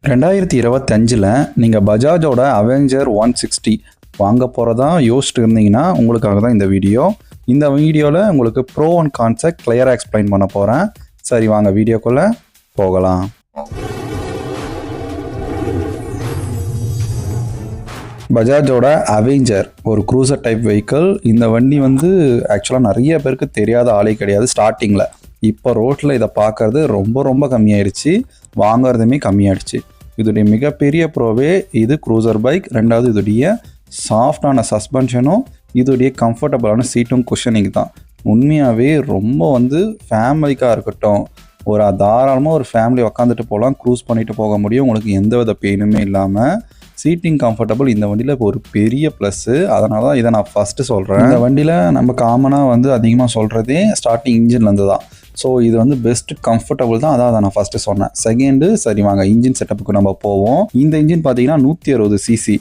2025ல் நீங்கள் பஜாஜோட அவெஞ்சர் 160 வாங்க போகிறதா யோசிச்சுட்டு இருந்தீங்கன்னா உங்களுக்காக தான் இந்த வீடியோ. இந்த வீடியோவில் உங்களுக்கு ப்ரோ அண்ட் கான்ஸை கிளியராக எக்ஸ்பிளைன் பண்ண போகிறேன். சரி, வாங்க வீடியோக்குள்ளே போகலாம். பஜாஜோட அவெஞ்சர் ஒரு க்ரூசர் டைப் வெஹிக்கிள். இந்த வண்டி ஆக்சுவலாக நிறைய பேருக்கு தெரியாத ஆளே கிடையாது ஸ்டார்டிங்கில். இப்போ ரோட்டில் இதை பார்க்குறது ரொம்ப கம்மியாயிடுச்சு, வாங்குறதுமே கம்மியாயிடுச்சு. இதோடைய மிகப்பெரிய ப்ரோவே இது க்ரூசர் பைக். ரெண்டாவது இதோடைய சாஃப்டான சஸ்பென்ஷனும் இதோடைய கம்ஃபர்டபுளான சீட்டும் குஷனிங் தான். உண்மையாகவே ரொம்ப ஃபேமிலிக்காக இருக்கட்டும், ஒரு தாராளமாக ஒரு ஃபேமிலி உக்காந்துட்டு போகலாம், க்ரூஸ் பண்ணிட்டு போக முடியும். உங்களுக்கு எந்த வித பெயினுமே இல்லாமல் சீட்டிங் கம்ஃபர்டபுள் இந்த வண்டியில் இப்போ ஒரு பெரிய ப்ளஸ்ஸு. அதனால தான் இதை நான் ஃபஸ்ட்டு சொல்கிறேன். இந்த வண்டியில் நம்ம காமனாக அதிகமாக சொல்கிறதே ஸ்டார்டிங் இன்ஜின்லேருந்து தான். ஸோ இது பெஸ்ட் கம்ஃபர்டபுள் தான். அதான் நான் ஃபஸ்ட்டு சொன்னேன். செகண்டு, சரி வாங்க இன்ஜின் செட்டப்புக்கு நம்ம போவோம். இந்த இன்ஜின் பார்த்தீங்கன்னா 160 சிசி,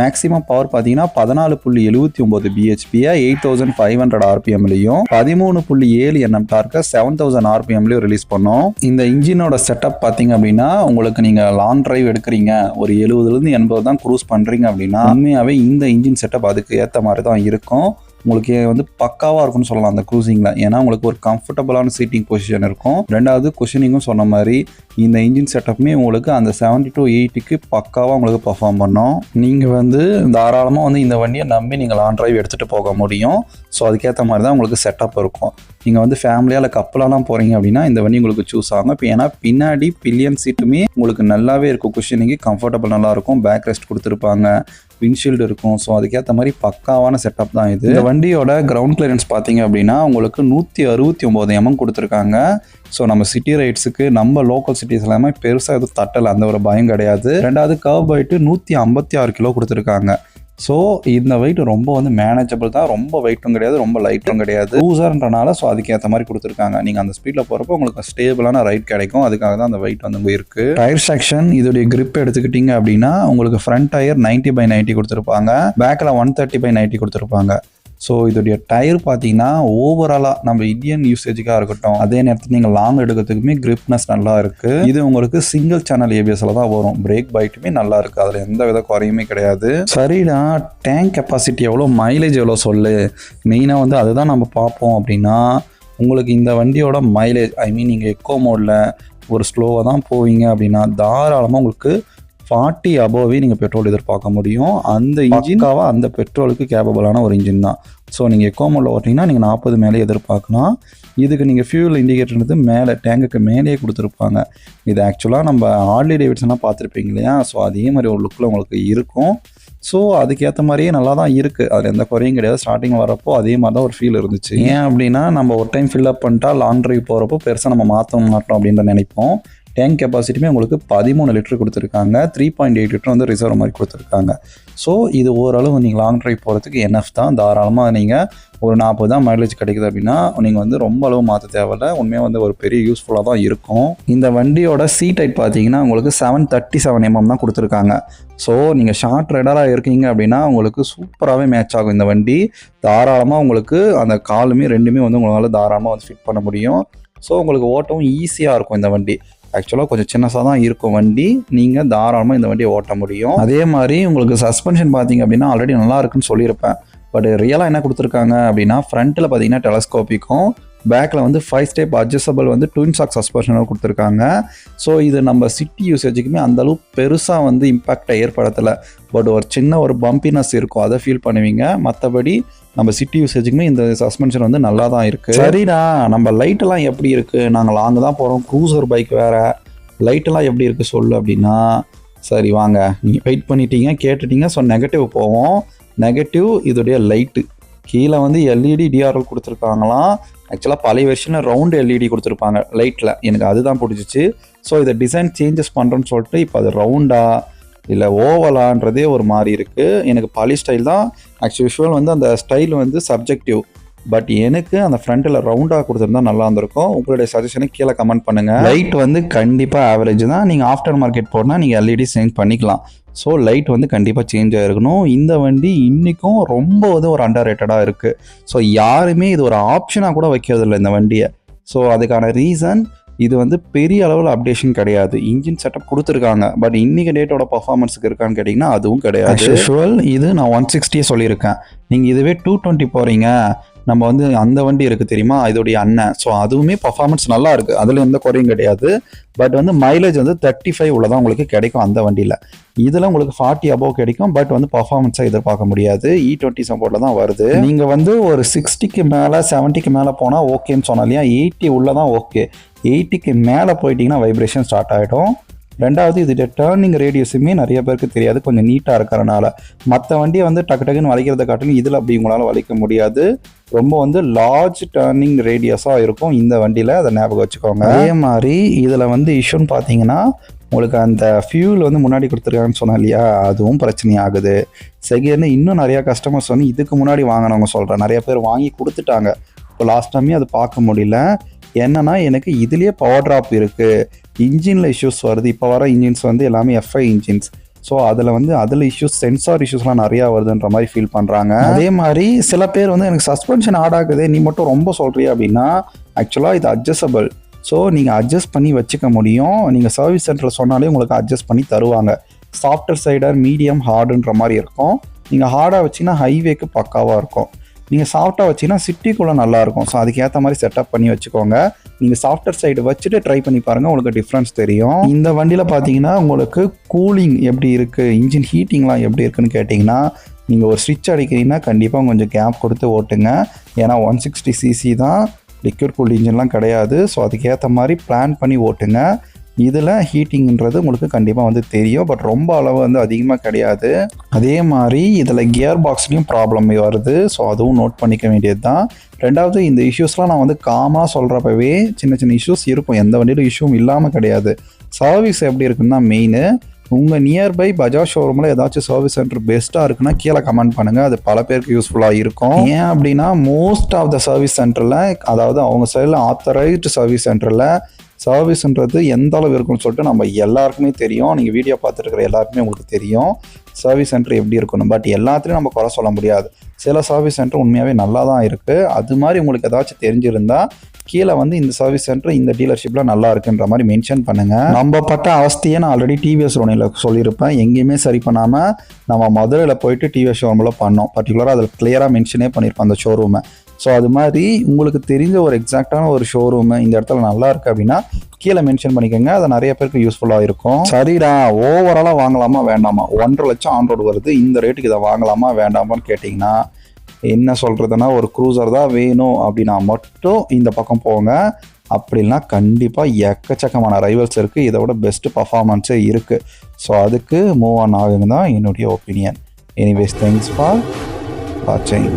மேக்ஸிமம் பவர் பார்த்தீங்கன்னா 14.79 பிஹெச்பியை 8500 ஆர்பிஎம்லையும் 13.7 NM டார்க்கை 7000 ஆர்பிஎம்லையும் ரிலீஸ் பண்ணோம். இந்த இன்ஜினோட செட்டப் பார்த்தீங்க அப்படின்னா, உங்களுக்கு நீங்கள் லாங் டிரைவ் எடுக்கிறீங்க, ஒரு 70லேருந்து 80 தான் க்ரூஸ் பண்ணுறீங்க அப்படின்னா, உண்மையாகவே இந்த இன்ஜின் செட்டப் அதுக்கு ஏற்ற மாதிரி தான் இருக்கும். உங்களுக்கு பக்காவாக இருக்கும்னு சொல்லலாம் அந்த க்ரூசிங்கில். ஏன்னா உங்களுக்கு ஒரு கம்ஃபர்டபுளான சீட்டிங் பொசிஷன் இருக்கும். ரெண்டாவது குஷனிங்கும் சொன்ன மாதிரி இந்த இன்ஜின் செட்டப்புமே உங்களுக்கு அந்த 70 to 80க்கு பக்காவாக உங்களுக்கு பர்ஃபார்ம் பண்ணோம். நீங்கள் தாராளமாக இந்த வண்டியை நம்பி நீங்கள் லாங் டிரைவ் எடுத்துகிட்டு போக முடியும். ஸோ அதுக்கேற்ற மாதிரி தான் உங்களுக்கு செட்டப் இருக்கும். நீங்கள் ஃபேமிலியாக இல்லை கப்பலெல்லாம் போகிறீங்க அப்படின்னா இந்த வண்டி உங்களுக்கு சூஸ் ஆகும். இப்போ ஏன்னா பின்னாடி பில்லியன் சீட்டுமே உங்களுக்கு நல்லாவே இருக்கும், குஷனிங்கு கம்ஃபர்டபுள் நல்லாயிருக்கும், பேக் ரெஸ்ட் கொடுத்துருப்பாங்க, விண்ட்ஷீல்டு இருக்கும். ஸோ அதுக்கேற்ற மாதிரி பக்காவான செட்டப் தான் இது. இந்த வண்டியோட கிரவுண்ட் கிளியரன்ஸ் பார்த்தீங்க அப்படின்னா உங்களுக்கு 169 mm கொடுத்துருக்காங்க. ஸோ நம்ம சிட்டி ரைட்ஸுக்கு நம்ம லோக்கல் சிட்டிஸ் எல்லாமே பெருசாக எதுவும் தட்டலை, அந்த ஒரு பயம் கிடையாது. ரெண்டாவது கர்வ் வெயிட்டு 156 கிலோ கொடுத்துருக்காங்க. ஸோ இந்த வெயிட் ரொம்ப மேனேஜபிள் தான், ரொம்ப வெயிட்டும் கிடையாது, ரொம்ப லைட்டும் கிடையாது, க்ரூசர்ன்றனால. ஸோ அதுக்கேற்ற மாதிரி கொடுத்துருக்காங்க. நீங்கள் அந்த ஸ்பீடில் போகிறப்போ உங்களுக்கு ஸ்டேபிளான ரைட் கிடைக்கும். அதுக்காக தான் அந்த வெயிட் இருக்குது. டயர் செக்ஷன் இதோடைய கிரிப் எடுத்துக்கிட்டிங்க அப்படின்னா உங்களுக்கு ஃப்ரண்ட் டயர் 90/90 கொடுத்துருப்பாங்க, பேக்கில் 130/90 கொடுத்துருப்பாங்க. ஸோ இதோடைய டயர் பார்த்தீங்கன்னா ஓவராலாக நம்ம இந்தியன் யூசேஜுக்காக இருக்கட்டும், அதே நேரத்தில் நீங்கள் லாங் எடுக்கிறதுக்குமே கிரிப்னஸ் நல்லா இருக்குது. இது உங்களுக்கு சிங்கிள் சேனல் ஏபிஎஸ்ல தான் வரும். பிரேக் பைட்டுமே நல்லா இருக்குது, அதில் எந்த வித குறையுமே கிடையாது. சரிடா, டேங்க் கெப்பாசிட்டி எவ்வளோ, மைலேஜ் எவ்வளோ சொல்லு. மெயினாக அதுதான் நம்ம பார்ப்போம். அப்படின்னா உங்களுக்கு இந்த வண்டியோட மைலேஜ், நீங்கள் எக்கோ மோடில் ஒரு ஸ்லோவாக தான் போவீங்க அப்படின்னா தாராளமாக உங்களுக்கு 40 அபோவே நீங்கள் பெட்ரோல் எதிர்பார்க்க முடியும். அந்த இன்ஜின்காக அந்த பெட்ரோலுக்கு கேப்பபிளான ஒரு இன்ஜின் தான். ஸோ நீங்கள் எக்கோ மோடில் ஓட்டிங்கன்னா நீங்கள் 40 மேலே எதிர்பார்க்கலாம். இதுக்கு நீங்கள் ஃபியூல் இண்டிகேட்டர் மேலே டேங்குக்கு மேலேயே கொடுத்துருப்பாங்க. இது ஆக்சுவலாக நம்ம ஹார்லி டேவிட்சன்லாம் பார்த்துருப்பீங்க இல்லையா? ஸோ அதே மாதிரி ஒரு லுக்கில் உங்களுக்கு இருக்கும். ஸோ அதுக்கேற்ற மாதிரியே நல்லா தான் இருக்குது, அதில் எந்த குறையும் கிடையாது. ஸ்டார்டிங் வரப்போ அதே மாதிரி தான் ஒரு ஃபீல் இருந்துச்சு. ஏன் அப்படின்னா நம்ம ஒரு டைம் ஃபில்அப் பண்ணிட்டா லாங் ட்ரைவ் போகிறப்போ பெருசாக நம்ம மாற்ற மாட்டோம் அப்படின்ற நினைப்போம். டேங்க் கெப்பாசிட்டியுமே உங்களுக்கு 13 லிட்டர் கொடுத்துருக்காங்க, 3.8 லிட்டர் ரிசர்வ் மாதிரி கொடுத்துருக்காங்க. ஸோ இது ஓரளவு நீங்கள் லாங் ட்ரைவ் போகிறதுக்கு என்எஃப் தான். தாராளமாக நீங்கள் ஒரு 40 தான் மைலேஜ் கிடைக்குது அப்படின்னா நீங்கள் ரொம்ப அளவு மாற்ற தேவையில்லை. உண்மையாக ஒரு பெரிய யூஸ்ஃபுல்லாக தான் இருக்கும். இந்த வண்டியோட சீட் ஹைட் பார்த்தீங்கன்னா உங்களுக்கு 737 mm தான் கொடுத்துருக்காங்க. ஸோ நீங்கள் ஷார்ட் ரைடராக இருக்கீங்க அப்படின்னா உங்களுக்கு சூப்பராகவே மேட்ச் ஆகும் இந்த வண்டி. தாராளமாக உங்களுக்கு அந்த காலுமே ரெண்டுமே உங்களால் தாராளமாக ஃபிட் பண்ண முடியும். ஸோ உங்களுக்கு ஓட்டவும் ஈஸியாக இருக்கும் இந்த வண்டி. ஆக்சுவலாக கொஞ்சம் சின்னசாக தான் இருக்கும் வண்டி, நீங்கள் தாராளமாக இந்த வண்டியை ஓட்ட முடியும். அதே மாதிரி உங்களுக்கு சஸ்பென்ஷன் பார்த்தீங்க அப்படின்னா ஆல்ரெடி நல்லா இருக்குன்னு சொல்லியிருப்பேன். பட் ரியலாக என்ன கொடுத்துருக்காங்க அப்படின்னா ஃப்ரண்ட்டில் பார்த்தீங்கன்னா டெலஸ்கோப்பிக்கும், பேக்கில் 5 ஸ்டெப் அட்ஜஸ்டபிள் ட்வின் ஷாக் சஸ்பென்ஷனும் கொடுத்துருக்காங்க. ஸோ இது நம்ம சிட்டி யூசேஜுக்குமே அந்தளவு பெருசாக இம்பேக்டை ஏற்படுத்தலை. பட் ஒரு சின்ன ஒரு பம்பினஸ் இருக்கும், அதை ஃபீல் பண்ணுவீங்க. மற்றபடி நம்ம சிட்டி யூசேஜுக்குமே இந்த சஸ்பென்ஷன் நல்லா தான் இருக்குது. சரிடா, நம்ம லைட்டெல்லாம் எப்படி இருக்குது, நாங்கள் லாங்கு தான் போகிறோம், க்ரூசர் பைக் வேறு, லைட்டெல்லாம் எப்படி இருக்குது சொல்லு அப்படின்னா, சரி வாங்க நீங்கள் வெயிட் பண்ணிட்டீங்க, கேட்டுட்டீங்க. ஸோ நெகட்டிவ் போவோம். நெகட்டிவ் இதோடைய லைட்டு கீழே எல்இடி டிஆர்எல் கொடுத்துருக்காங்களாம். ஆக்சுவலாக பழைய வெர்ஷனில் ரவுண்டு எல்இடி கொடுத்துருப்பாங்க லைட்டில், எனக்கு அதுதான் பிடிச்சிச்சு. ஸோ இதை டிசைன் சேஞ்சஸ் பண்ணுறோன்னு சொல்லிட்டு இப்போ அது ரவுண்டா இல்லை ஓவலான்றதே ஒரு மாதிரி இருக்குது. எனக்கு பழைய ஸ்டைல் தான் ஆக்சுவல் அந்த ஸ்டைல் சப்ஜெக்டிவ். பட் எனக்கு அந்த ஃப்ரண்ட்டில் ரவுண்டாக கொடுத்துருந்தா நல்லா இருந்திருக்கும். உங்களுடைய சஜஷனை கீழே கமெண்ட் பண்ணுங்கள். லைட் கண்டிப்பாக ஆவரேஜ் தான். நீங்கள் ஆஃப்டர் மார்க்கெட் போனால் நீங்கள் எல்இடி சேஞ்ச் பண்ணிக்கலாம். ஸோ லைட் கண்டிப்பாக சேஞ்ச் ஆகிருக்கணும். இந்த வண்டி இன்றைக்கும் ரொம்ப ஒரு அண்டர் ரேட்டடாக இருக்குது. ஸோ யாருமே இது ஒரு ஆப்ஷனாக கூட வைக்கிறதில்ல இந்த வண்டியை. ஸோ அதுக்கான ரீசன் இது வந்து பெரிய அளவில் அப்டேஷன் கிடையாது. இன்ஜின் செட்டப் கொடுத்துருக்காங்க, பட் இன்னைக்கு டேட்டோட பர்ஃபார்மன்ஸுக்கு இருக்கான்னு கேட்டிங்கன்னா அதுவும் கிடையாது. யூஷுவல் இது நான் 160 சொல்லியிருக்கேன். நீங்கள் இதுவே 220 போகிறீங்க, நம்ம வந்து அந்த வண்டி இருக்குது தெரியுமா, இதோடைய அண்ணன். ஸோ அதுவுமே பர்ஃபார்மன்ஸ் நல்லா இருக்குது, அதில் எந்த குறையும் கிடையாது. பட் வந்து மைலேஜ் வந்து 35 உள்ளதான் உங்களுக்கு கிடைக்கும் அந்த வண்டியில். இதில் உங்களுக்கு 40 அபோவ் கிடைக்கும், பட் வந்து பர்ஃபார்மன்ஸாக எதிர்பார்க்க முடியாது. E20 சப்போர்ட்டில் தான் வருது. நீங்கள் வந்து ஒரு 60க்கு மேலே 70க்கு மேலே போனால் ஓகேன்னு சொன்னா இல்லையா, 80 உள்ளே தான் ஓகே. 80க்கு மேலே போயிட்டீங்கன்னா வைப்ரேஷன் ஸ்டார்ட் ஆகிடும். ரெண்டாவது இது டேர்னிங் ரேடியஸுமே நிறைய பேருக்கு தெரியாது, கொஞ்சம் நீட்டாக இருக்கிறனால. மற்ற வண்டியை வந்து டக்கு டக்குன்னு வளைக்கிறத காட்டிலும் இதில் அப்படி உங்களால் வளைக்க முடியாது. ரொம்ப வந்து லார்ஜ் டேர்னிங் ரேடியஸாக இருக்கும் இந்த வண்டியில், அதை ஞாபகம் வச்சுக்கோங்க. அதே மாதிரி இதில் வந்து இஷ்யூன்னு பார்த்தீங்கன்னா உங்களுக்கு அந்த ஃபியூல் வந்து முன்னாடி கொடுத்துருக்காங்கன்னு சொன்னா இல்லையா, அதுவும் பிரச்சனையாகுது. செகண்ட் இன்னும் நிறையா கஸ்டமர்ஸ் வந்து இதுக்கு முன்னாடி வாங்கினவங்க சொல்கிறேன், நிறைய பேர் வாங்கி கொடுத்துட்டாங்க. இப்போ லாஸ்ட் டைமே அது பார்க்க முடியல. என்னன்னா எனக்கு இதுலேயே பவர் ட்ராப் இருக்குது, இன்ஜினில் இஷ்யூஸ் வருது. இப்போ வர இன்ஜின்ஸ் வந்து எல்லாமே FI இன்ஜின்ஸ். ஸோ அதில் இஷ்யூஸ், சென்சார் இஷ்யூஸ்லாம் நிறையா வருதுன்ற மாதிரி ஃபீல் பண்ணுறாங்க. அதே மாதிரி சில பேர் வந்து எனக்கு சஸ்பென்ஷன் ஆட் ஆகுது, நீ மட்டும் ரொம்ப சொல்கிறியா அப்படின்னா, ஆக்சுவலாக இது அட்ஜஸ்டபிள். ஸோ நீங்கள் அட்ஜஸ்ட் பண்ணி வச்சுக்க முடியும். நீங்கள் சர்வீஸ் சென்டரில் சொன்னாலே உங்களுக்கு அட்ஜஸ்ட் பண்ணி தருவாங்க. சாஃப்ட்வேர் சைடர், மீடியம், ஹார்டுன்ற மாதிரி இருக்கும். நீங்கள் ஹார்டாக வச்சிங்கன்னா ஹைவேக்கு பக்காவாக இருக்கும். நீங்கள் சாஃப்டாக வச்சிங்கன்னா சிட்டிக்குள்ளே நல்லாயிருக்கும். ஸோ அதுக்கேற்ற மாதிரி செட்டப் பண்ணி வச்சுக்கோங்க. நீங்கள் சாஃப்ட்வேர் சைடு வச்சுட்டு ட்ரை பண்ணி பாருங்கள், உங்களுக்கு டிஃப்ரென்ஸ் தெரியும். இந்த வண்டியில் பார்த்தீங்கன்னா உங்களுக்கு கூலிங் எப்படி இருக்குது, இன்ஜின் ஹீட்டிங்லாம் எப்படி இருக்குன்னு கேட்டிங்கன்னா, நீங்கள் ஒரு ஸ்விட்ச் அடிக்கிறீங்கன்னா கண்டிப்பாக கொஞ்சம் கேப் கொடுத்து ஓட்டுங்க. ஏன்னா 160cc தான், லிக்விட் கூல்டு இன்ஜின்லாம் கிடையாது. ஸோ அதுக்கேற்ற மாதிரி பிளான் பண்ணி ஓட்டுங்க. இதில் ஹீட்டிங்கிறது உங்களுக்கு கண்டிப்பாக வந்து தெரியும், பட் ரொம்ப அளவு வந்து அதிகமாக கிடையாது. அதே மாதிரி இதில் கியர் பாக்ஸ்லேயும் ப்ராப்ளம் வருது. ஸோ அதுவும் நோட் பண்ணிக்க வேண்டியது தான். ரெண்டாவது இந்த இஷ்யூஸ்லாம் நான் வந்து காமனாக சொல்கிறப்பவே சின்ன சின்ன இஷ்யூஸ் இருக்கும், எந்த வண்டியிலும் இஷ்யூவும் இல்லாமல் கிடையாது. சர்வீஸ் எப்படி இருக்குன்னா மெயின், உங்கள் நியர்பை பஜாஜ் ஷோரூமில் ஏதாச்சும் சர்வீஸ் சென்டர் பெஸ்ட்டாக இருக்குன்னா கீழே கமெண்ட் பண்ணுங்கள், அது பல பேருக்கு யூஸ்ஃபுல்லாக இருக்கும். ஏன் அப்படின்னா மோஸ்ட் ஆஃப் த சர்வீஸ் சென்டரில், அதாவது அவங்க சைடில் ஆத்தரைஸ்டு சர்வீஸ் சென்டரில் சர்வீஸ்ன்றது எந்த அளவு இருக்குன்னு சொல்லிட்டு நம்ம எல்லாருக்குமே தெரியும். நீங்கள் வீடியோ பார்த்துட்டு இருக்கிற எல்லாருக்குமே உங்களுக்கு தெரியும் சர்வீஸ் சென்டர் எப்படி இருக்கணும். பட் எல்லாத்துலேயும் நம்ம குறை சொல்ல முடியாது. சில சர்வீஸ் சென்டர் உண்மையாகவே நல்லா தான் இருக்குது. அது மாதிரி உங்களுக்கு ஏதாச்சும் தெரிஞ்சிருந்தால் கீழே வந்து இந்த சர்வீஸ் சென்டர் இந்த டீலர்ஷிப்பில் நல்லா இருக்குன்ற மாதிரி மென்ஷன் பண்ணுங்கள். நம்ம பட்ட அவஸ்தையை நான் ஆல்ரெடி டிவிஎஸ் ரோனில் சொல்லியிருப்பேன். எங்கேயுமே சரி பண்ணாமல் நம்ம மதுரையில் போயிட்டு டிவிஎஸ் ஷோரூமில் பண்ணோம். பர்டிகுலராக அதில் கிளியராக மென்ஷனே பண்ணியிருப்பேன் அந்த ஷோரூமை. ஸோ அது மாதிரி உங்களுக்கு தெரிஞ்ச ஒரு எக்ஸாக்டான ஒரு ஷோரூமு இந்த இடத்துல நல்லா இருக்குது அப்படின்னா கீழே மென்ஷன் பண்ணிக்கோங்க, அது நிறைய பேருக்கு யூஸ்ஃபுல்லாக இருக்கும். சரிடா ஓவராலாக வாங்கலாமா வேண்டாமா, 1.5 லட்சம் ஆன் ரோடு வருது, இந்த ரேட்டுக்கு இதை வாங்கலாமா வேண்டாமான்னு கேட்டிங்கன்னா என்ன சொல்கிறதுனா, ஒரு க்ரூசர் தான் வேணும் அப்படின்னா மட்டும் இந்த பக்கம் போங்க. அப்படின்னா கண்டிப்பாக எக்கச்சக்கமான ரைவல்ஸ் இருக்குது, இதை விட பெஸ்ட்டு பர்ஃபார்மன்ஸே இருக்குது. ஸோ அதுக்கு மூவ் ஆன் ஆகுங்க தான் என்னுடைய ஒப்பீனியன். எனிவேஸ் தேங்க்ஸ் ஃபார் வாட்சிங்.